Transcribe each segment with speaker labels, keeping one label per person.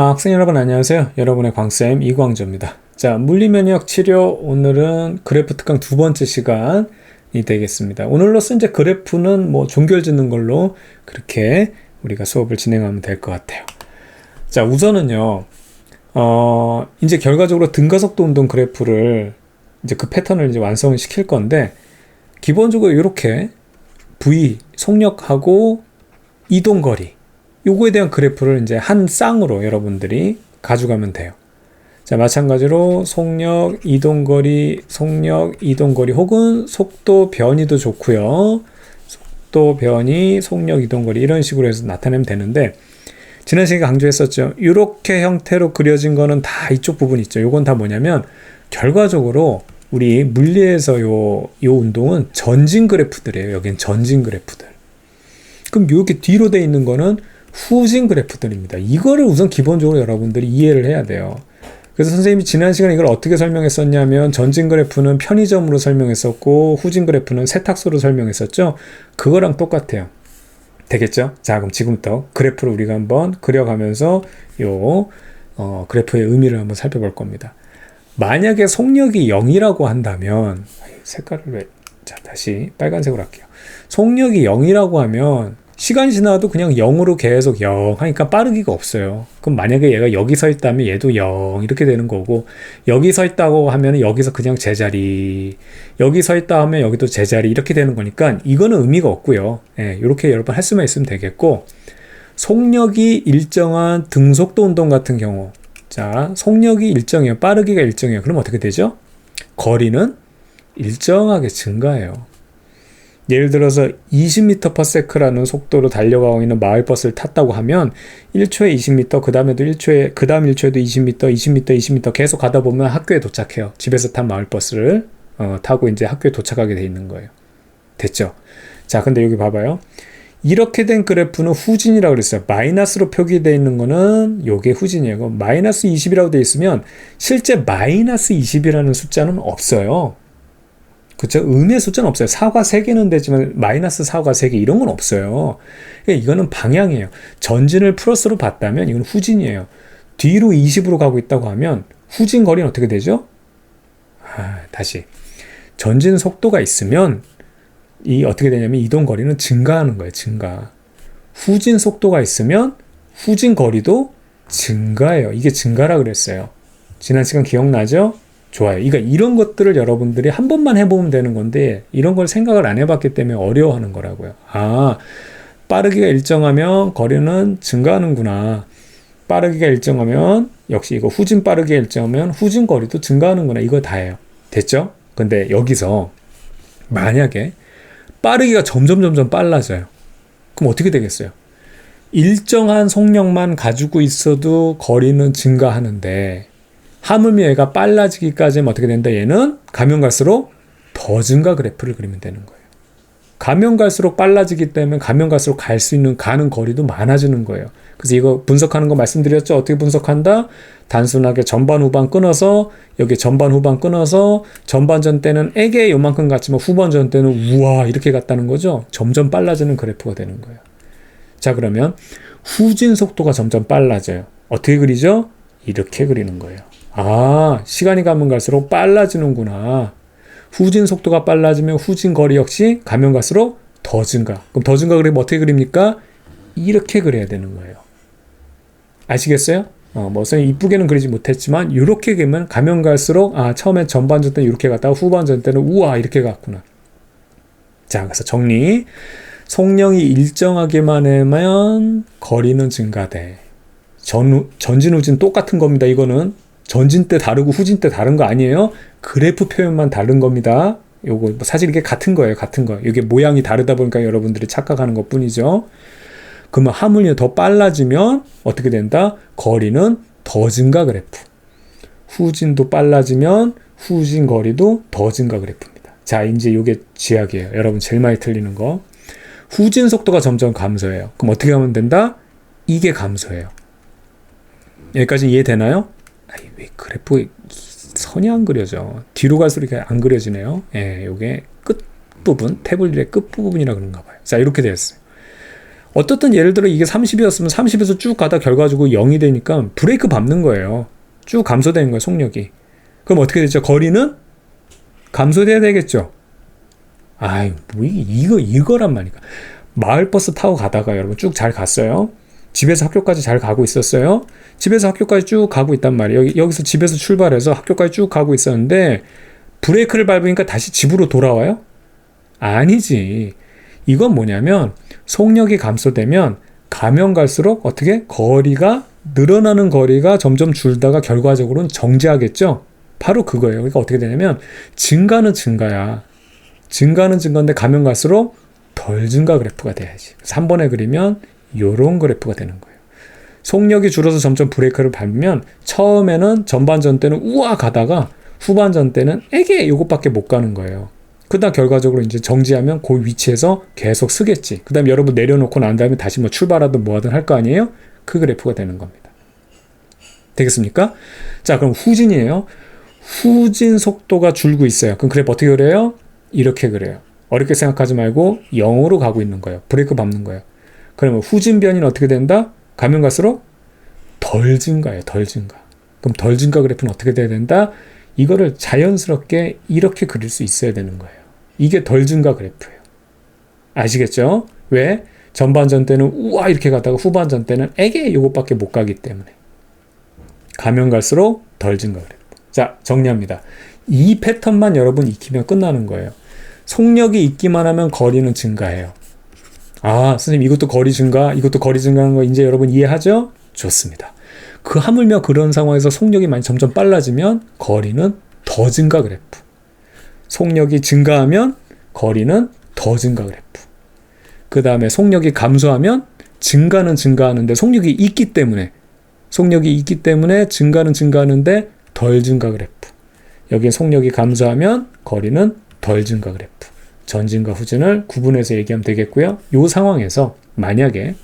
Speaker 1: 학생 여러분 안녕하세요. 여러분의 광쌤 이광조입니다. 자, 물리면역 치료 오늘은 그래프 특강 두 번째 시간이 되겠습니다. 오늘로써 이제 그래프는 종결 짓는 걸로 그렇게 우리가 수업을 진행하면 될 것 같아요. 자, 우선은요, 이제 결과적으로 등가속도 운동 그래프를 이제 그 패턴을 이제 완성을 시킬 건데, 기본적으로 이렇게 V, 속력하고 이동거리, 요거에 대한 그래프를 이제 한 쌍으로 여러분들이 가져가면 돼요. 자, 마찬가지로 속력, 이동거리 혹은 속도 변이도 좋고요. 속도 변이, 속력, 이동거리 이런 식으로 해서 나타내면 되는데, 지난 시간에 강조했었죠. 이렇게 형태로 그려진 거는 다 이쪽 부분 있죠. 요건 다 뭐냐면 결과적으로 우리 물리에서 요 운동은 전진 그래프들이에요. 여긴 전진 그래프들. 그럼 이렇게 뒤로 돼 있는 거는 후진 그래프들입니다. 이거를 우선 기본적으로 여러분들이 이해를 해야 돼요. 그래서 선생님이 지난 시간에 이걸 어떻게 설명했었냐면 전진 그래프는 편의점으로 설명했었고 후진 그래프는 세탁소로 설명했었죠. 그거랑 똑같아요. 되겠죠? 자, 그럼 지금부터 그래프를 우리가 한번 그려가면서 그래프의 의미를 한번 살펴볼 겁니다. 만약에 속력이 0이라고 한다면 색깔을 자, 다시 빨간색으로 할게요. 속력이 0이라고 하면 시간이 지나도 그냥 0으로 계속 0 하니까 빠르기가 없어요. 그럼 만약에 얘가 여기 서 있다면 얘도 0 이렇게 되는 거고, 여기 서 있다고 하면 여기서 그냥 제자리, 여기 서 있다 하면 여기도 제자리 이렇게 되는 거니까 이거는 의미가 없고요. 이렇게 여러분 할 수만 있으면 되겠고, 속력이 일정한 등속도 운동 같은 경우, 자, 속력이 일정해요. 빠르기가 일정해요. 그럼 어떻게 되죠? 거리는 일정하게 증가해요. 예를 들어서 20m/s라는 속도로 달려가고 있는 마을버스를 탔다고 하면 1초에 20m, 그 다음에도 1초에, 그 다음 1초에도 20m, 20m, 20m 계속 가다 보면 학교에 도착해요. 집에서 탄 마을버스를 타고 이제 학교에 도착하게 돼 있는 거예요. 됐죠? 자, 근데 여기 봐봐요. 이렇게 된 그래프는 후진이라고 그랬어요. 마이너스로 표기되어 있는 거는 요게 후진이에요. 그럼 마이너스 20이라고 되어 있으면 실제 마이너스 20이라는 숫자는 없어요. 그쵸? 음의 숫자는 없어요. 4가 3개는 되지만 마이너스 4가 3개 이런 건 없어요. 그러니까 이거는 방향이에요. 전진을 플러스로 봤다면 이건 후진이에요. 뒤로 20으로 가고 있다고 하면 후진 거리는 어떻게 되죠? 다시. 전진 속도가 있으면 어떻게 되냐면 이동 거리는 증가하는 거예요. 증가. 후진 속도가 있으면 후진 거리도 증가해요. 이게 증가라 그랬어요. 지난 시간 기억나죠? 좋아요. 그러니까 이런 것들을 여러분들이 한 번만 해보면 되는 건데 이런 걸 생각을 안 해봤기 때문에 어려워하는 거라고요. 빠르기가 일정하면 거리는 증가하는구나. 빠르기가 일정하면 역시 이거 후진 빠르기가 일정하면 후진 거리도 증가하는구나. 이거 다예요. 됐죠? 근데 여기서 만약에 빠르기가 점점 빨라져요. 그럼 어떻게 되겠어요? 일정한 속력만 가지고 있어도 거리는 증가하는데 하물며 얘가 빨라지기까지 하면 어떻게 된다? 얘는 가면 갈수록 더 증가 그래프를 그리면 되는 거예요. 가면 갈수록 빨라지기 때문에 가면 갈수록 갈 수 있는 가는 거리도 많아지는 거예요. 그래서 이거 분석하는 거 말씀드렸죠? 어떻게 분석한다? 단순하게 전반 후반 끊어서 여기 전반 후반 끊어서 전반전 때는 에게 요만큼 갔지만 후반전 때는 우와 이렇게 갔다는 거죠. 점점 빨라지는 그래프가 되는 거예요. 자, 그러면 후진 속도가 점점 빨라져요. 어떻게 그리죠? 이렇게 그리는 거예요. 시간이 가면 갈수록 빨라지는구나. 후진 속도가 빨라지면 후진 거리 역시 가면 갈수록 더 증가. 그럼 더 증가 그리면 어떻게 그립니까? 이렇게 그려야 되는 거예요. 아시겠어요? 선생님 이쁘게는 그리지 못했지만 이렇게 그리면 가면 갈수록 처음에 전반전 때는 이렇게 갔다가 후반전 때는 우와 이렇게 갔구나. 자, 그래서 정리. 속력이 일정하게만 하면 거리는 증가돼. 전진 후진 똑같은 겁니다. 이거는 전진 때 다르고 후진 때 다른 거 아니에요. 그래프 표현만 다른 겁니다. 요거 사실 이게 같은 거예요. 같은 거. 이게 모양이 다르다 보니까 여러분들이 착각하는 것 뿐이죠. 그러면 하물며 더 빨라지면 어떻게 된다? 거리는 더 증가 그래프. 후진도 빨라지면 후진 거리도 더 증가 그래프입니다. 자, 이제 요게 쥐약이에요. 여러분 제일 많이 틀리는 거. 후진 속도가 점점 감소해요. 그럼 어떻게 하면 된다? 이게 감소해요. 여기까지 이해되나요? 왜 그래프 선이 안 그려져? 뒤로 갈수록 이렇게 안 그려지네요. 요게 끝부분, 태블릿의 끝부분이라 그런가 봐요. 자, 이렇게 되었어요. 어떻든 예를 들어 이게 30이었으면 30에서 쭉 가다 결과적으로 0이 되니까 브레이크 밟는 거예요. 쭉 감소되는 거예요, 속력이. 그럼 어떻게 되죠? 거리는 감소돼야 되겠죠. 아이, 뭐 이거란 말이니까. 마을버스 타고 가다가 여러분 쭉 잘 갔어요. 집에서 학교까지 잘 가고 있었어요. 집에서 학교까지 쭉 가고 있단 말이에요. 여기서 집에서 출발해서 학교까지 쭉 가고 있었는데 브레이크를 밟으니까 다시 집으로 돌아와요? 아니지. 이건 뭐냐면 속력이 감소되면 가면 갈수록 어떻게? 거리가 늘어나는 거리가 점점 줄다가 결과적으로는 정지하겠죠? 바로 그거예요. 그러니까 어떻게 되냐면 증가는 증가야. 증가는 증가인데 가면 갈수록 덜 증가 그래프가 돼야지. 3번에 그리면 요런 그래프가 되는 거예요. 속력이 줄어서 점점 브레이크를 밟으면 처음에는 전반전 때는 우와 가다가 후반전 때는 에게 요것밖에 못 가는 거예요. 그다음 결과적으로 이제 정지하면 그 위치에서 계속 쓰겠지. 그다음 여러분 내려놓고 난 다음에 다시 뭐 출발하든 뭐하든 할 거 아니에요? 그 그래프가 되는 겁니다. 되겠습니까? 자, 그럼 후진이에요. 후진 속도가 줄고 있어요. 그럼 그래프 어떻게 그래요? 이렇게 그래요. 어렵게 생각하지 말고 0으로 가고 있는 거예요. 브레이크 밟는 거예요. 그러면 후진 변이는 어떻게 된다? 가면 갈수록 덜 증가예요. 덜 증가. 그럼 덜 증가 그래프는 어떻게 돼야 된다? 이거를 자연스럽게 이렇게 그릴 수 있어야 되는 거예요. 이게 덜 증가 그래프예요. 아시겠죠? 왜? 전반전 때는 우와 이렇게 가다가 후반전 때는 에게 요것밖에 못 가기 때문에. 가면 갈수록 덜 증가 그래프. 자, 정리합니다. 이 패턴만 여러분 익히면 끝나는 거예요. 속력이 있기만 하면 거리는 증가해요. 아, 선생님 이것도 거리 증가, 이것도 거리 증가하는 거 이제 여러분 이해하죠? 좋습니다. 그 하물며 그런 상황에서 속력이 많이 점점 빨라지면 거리는 더 증가 그래프. 속력이 증가하면 거리는 더 증가 그래프. 그 다음에 속력이 감소하면 증가는 증가하는데 속력이 있기 때문에 증가는 증가하는데 덜 증가 그래프. 여기에 속력이 감소하면 거리는 덜 증가 그래프. 전진과 후진을 구분해서 얘기하면 되겠고요. 이 상황에서 만약에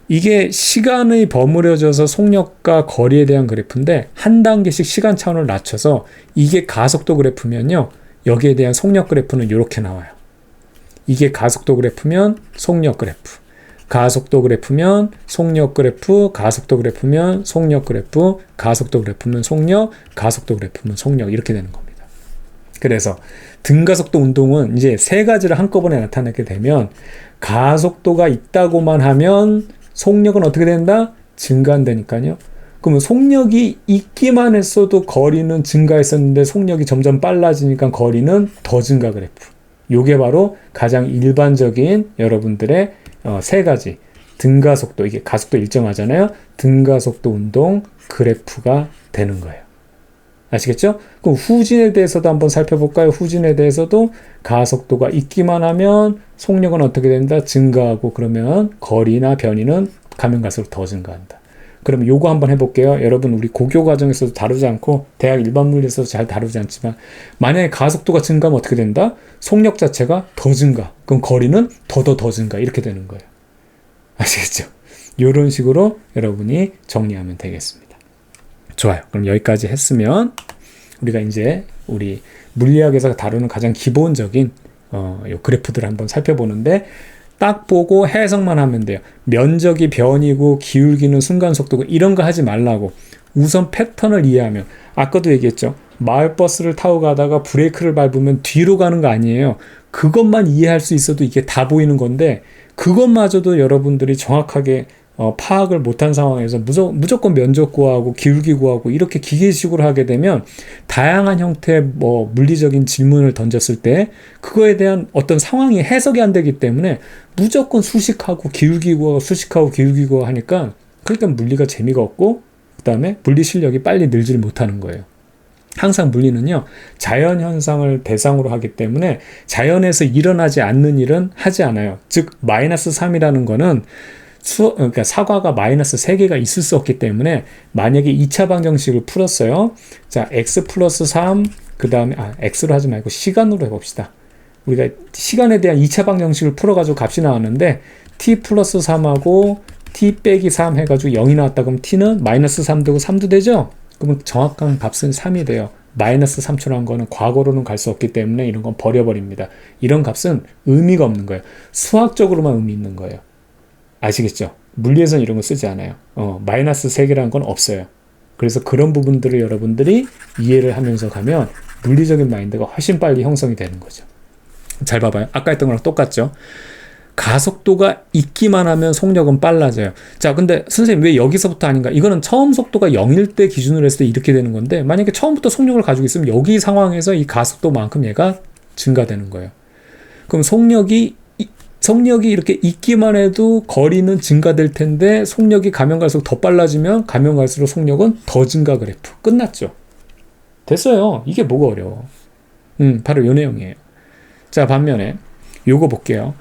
Speaker 1: 이게 시간이 버무려져서 속력과 거리에 대한 그래프인데 한 단계씩 시간 차원을 낮춰서 이게 가속도 그래프면요. 여기에 대한 속력 그래프는 이렇게 나와요. 이게 가속도 그래프면 속력 그래프. 가속도 그래프면 속력 그래프, 가속도 그래프면 속력 그래프, 가속도 그래프면 속력, 가속도 그래프면 속력 이렇게 되는 겁니다. 그래서 등가속도 운동은 이제 세 가지를 한꺼번에 나타내게 되면 가속도가 있다고만 하면 속력은 어떻게 된다? 증가한다니까요. 그러면 속력이 있기만 했어도 거리는 증가했었는데 속력이 점점 빨라지니까 거리는 더 증가 그래프. 요게 바로 가장 일반적인 여러분들의 세 가지 등가속도, 이게 가속도 일정하잖아요. 등가속도 운동 그래프가 되는 거예요. 아시겠죠? 그럼 후진에 대해서도 한번 살펴볼까요? 후진에 대해서도 가속도가 있기만 하면 속력은 어떻게 된다? 증가하고 그러면 거리나 변이는 가면 갈수록 더 증가한다. 그러면 요거 한번 해볼게요. 여러분 우리 고교 과정에서도 다루지 않고 대학 일반 물리에서도 잘 다루지 않지만 만약에 가속도가 증가하면 어떻게 된다? 속력 자체가 더 증가. 그럼 거리는 더 증가. 이렇게 되는 거예요. 아시겠죠? 이런 식으로 여러분이 정리하면 되겠습니다. 좋아요. 그럼 여기까지 했으면 우리가 이제 우리 물리학에서 다루는 가장 기본적인 요 그래프들을 한번 살펴보는데 딱 보고 해석만 하면 돼요. 면적이 변이고 기울기는 순간속도고 이런 거 하지 말라고. 우선 패턴을 이해하면 아까도 얘기했죠. 마을버스를 타고 가다가 브레이크를 밟으면 뒤로 가는 거 아니에요. 그것만 이해할 수 있어도 이게 다 보이는 건데 그것마저도 여러분들이 정확하게 파악을 못한 상황에서 무조건 면적 구하고 기울기 구하고 이렇게 기계식으로 하게 되면 다양한 형태의 물리적인 질문을 던졌을 때 그거에 대한 어떤 상황이 해석이 안 되기 때문에 무조건 수식하고 기울기 구하고 수식하고 기울기 구하고 하니까 그러니까 물리가 재미가 없고 그 다음에 물리 실력이 빨리 늘지를 못하는 거예요. 항상 물리는요, 자연현상을 대상으로 하기 때문에 자연에서 일어나지 않는 일은 하지 않아요. 즉, -3이라는 거는 그러니까 사과가 마이너스 3개가 있을 수 없기 때문에 만약에 2차 방정식을 풀었어요. 자, x 플러스 3, 그 다음에, x로 하지 말고 시간으로 해봅시다. 우리가 시간에 대한 2차 방정식을 풀어가지고 값이 나왔는데, t 플러스 3하고 t 빼기 3 해가지고 0이 나왔다. 그럼 t는 마이너스 3 되고 3도 되죠? 그러면 정확한 값은 3이 돼요. 마이너스 3초라는 거는 과거로는 갈 수 없기 때문에 이런 건 버려버립니다. 이런 값은 의미가 없는 거예요. 수학적으로만 의미 있는 거예요. 아시겠죠? 물리에서는 이런 거 쓰지 않아요. 마이너스 3개라는 건 없어요. 그래서 그런 부분들을 여러분들이 이해를 하면서 가면 물리적인 마인드가 훨씬 빨리 형성이 되는 거죠. 잘 봐봐요. 아까 했던 거랑 똑같죠? 가속도가 있기만 하면 속력은 빨라져요. 자, 근데 선생님 왜 여기서부터 아닌가? 이거는 처음 속도가 0일 때 기준으로 했을 때 이렇게 되는 건데, 만약에 처음부터 속력을 가지고 있으면 여기 상황에서 이 가속도만큼 얘가 증가되는 거예요. 그럼 속력이 이렇게 있기만 해도 거리는 증가될 텐데, 속력이 가면 갈수록 더 빨라지면 가면 갈수록 속력은 더 증가 그래프. 끝났죠. 됐어요. 이게 뭐가 어려워. 바로 요 내용이에요. 자, 반면에 요거 볼게요.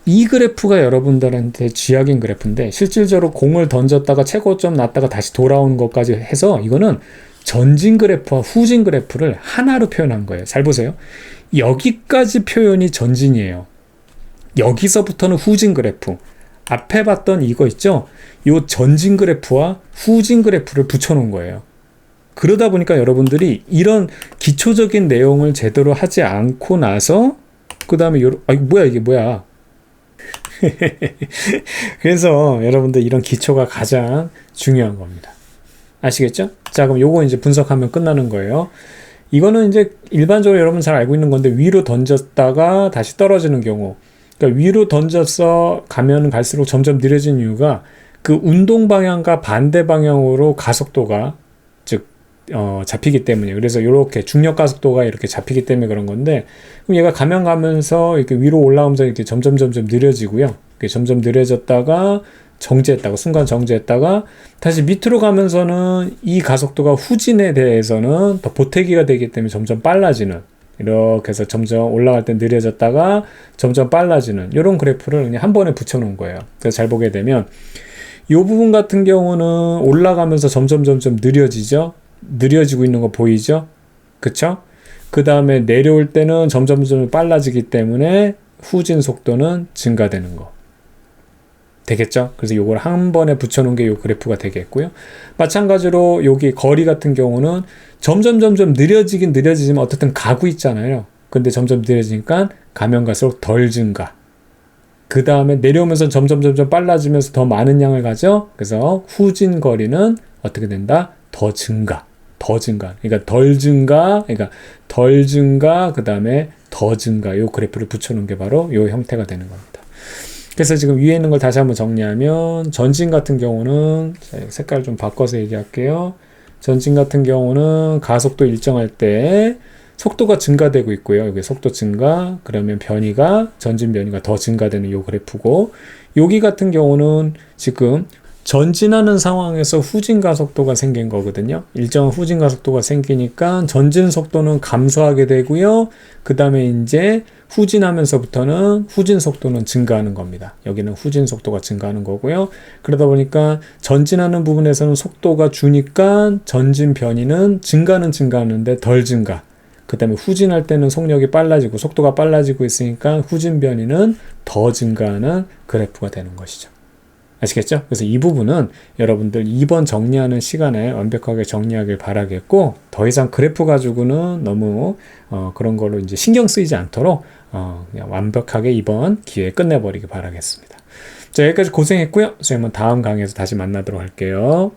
Speaker 1: 이 그래프가 여러분들한테 쥐약인 그래프인데, 실질적으로 공을 던졌다가 최고점 났다가 다시 돌아오는 것까지 해서 이거는 전진 그래프와 후진 그래프를 하나로 표현한 거예요. 잘 보세요. 여기까지 표현이 전진이에요. 여기서부터는 후진 그래프. 앞에 봤던 이거 있죠? 요 전진 그래프와 후진 그래프를 붙여놓은 거예요. 그러다 보니까 여러분들이 이런 기초적인 내용을 제대로 하지 않고 나서 그 다음에 뭐야 이게 뭐야. 그래서 여러분들 이런 기초가 가장 중요한 겁니다. 아시겠죠? 자, 그럼 요거 이제 분석하면 끝나는 거예요. 이거는 이제 일반적으로 여러분 잘 알고 있는 건데, 위로 던졌다가 다시 떨어지는 경우, 그러니까 위로 던져서 가면 갈수록 점점 느려진 이유가 그 운동 방향과 반대 방향으로 가속도가 잡히기 때문이에요. 그래서 이렇게 중력 가속도가 이렇게 잡히기 때문에 그런 건데, 그럼 얘가 가면 가면서 이렇게 위로 올라오면서 이렇게 점점 느려지고요. 이렇게 점점 느려졌다가 정지했다가 순간 정지했다가 다시 밑으로 가면서는 이 가속도가 후진에 대해서는 더 보태기가 되기 때문에 점점 빨라지는, 이렇게 해서 점점 올라갈 때 느려졌다가 점점 빨라지는 이런 그래프를 그냥 한 번에 붙여놓은 거예요. 그래서 잘 보게 되면 이 부분 같은 경우는 올라가면서 점점 느려지죠. 느려지고 있는 거 보이죠? 그쵸? 그 다음에 내려올 때는 점점 빨라지기 때문에 후진 속도는 증가되는 거. 되겠죠? 그래서 요걸 한 번에 붙여놓은 게 요 그래프가 되겠고요. 마찬가지로 여기 거리 같은 경우는 점점 느려지지만 어쨌든 가고 있잖아요. 근데 점점 느려지니까 가면 갈수록 덜 증가. 그 다음에 내려오면서 점점 빨라지면서 더 많은 양을 가죠. 그래서 후진 거리는 어떻게 된다? 더 증가. 그러니까 덜 증가, 그 다음에 더 증가. 요 그래프를 붙여놓은 게 바로 요 형태가 되는 겁니다. 그래서 지금 위에 있는 걸 다시 한번 정리하면, 전진 같은 경우는, 색깔을 좀 바꿔서 얘기할게요. 전진 같은 경우는 가속도 일정할 때 속도가 증가되고 있고요. 여기 속도 증가, 그러면 전진 변이가 더 증가되는 요 그래프고, 여기 같은 경우는 지금 전진하는 상황에서 후진 가속도가 생긴 거거든요. 일정한 후진 가속도가 생기니까 전진 속도는 감소하게 되고요. 그 다음에 이제 후진하면서부터는 후진 속도는 증가하는 겁니다. 여기는 후진 속도가 증가하는 거고요. 그러다 보니까 전진하는 부분에서는 속도가 주니까 전진 변이는 증가하는데 덜 증가. 그 다음에 후진할 때는 속력이 빨라지고 속도가 빨라지고 있으니까 후진 변이는 더 증가하는 그래프가 되는 것이죠. 아시겠죠? 그래서 이 부분은 여러분들 이번 정리하는 시간에 완벽하게 정리하길 바라겠고, 더 이상 그래프 가지고는 너무 그런 걸로 이제 신경 쓰이지 않도록 그냥 완벽하게 이번 기회에 끝내버리길 바라겠습니다. 자, 여기까지 고생했고요. 선생님은 다음 강의에서 다시 만나도록 할게요.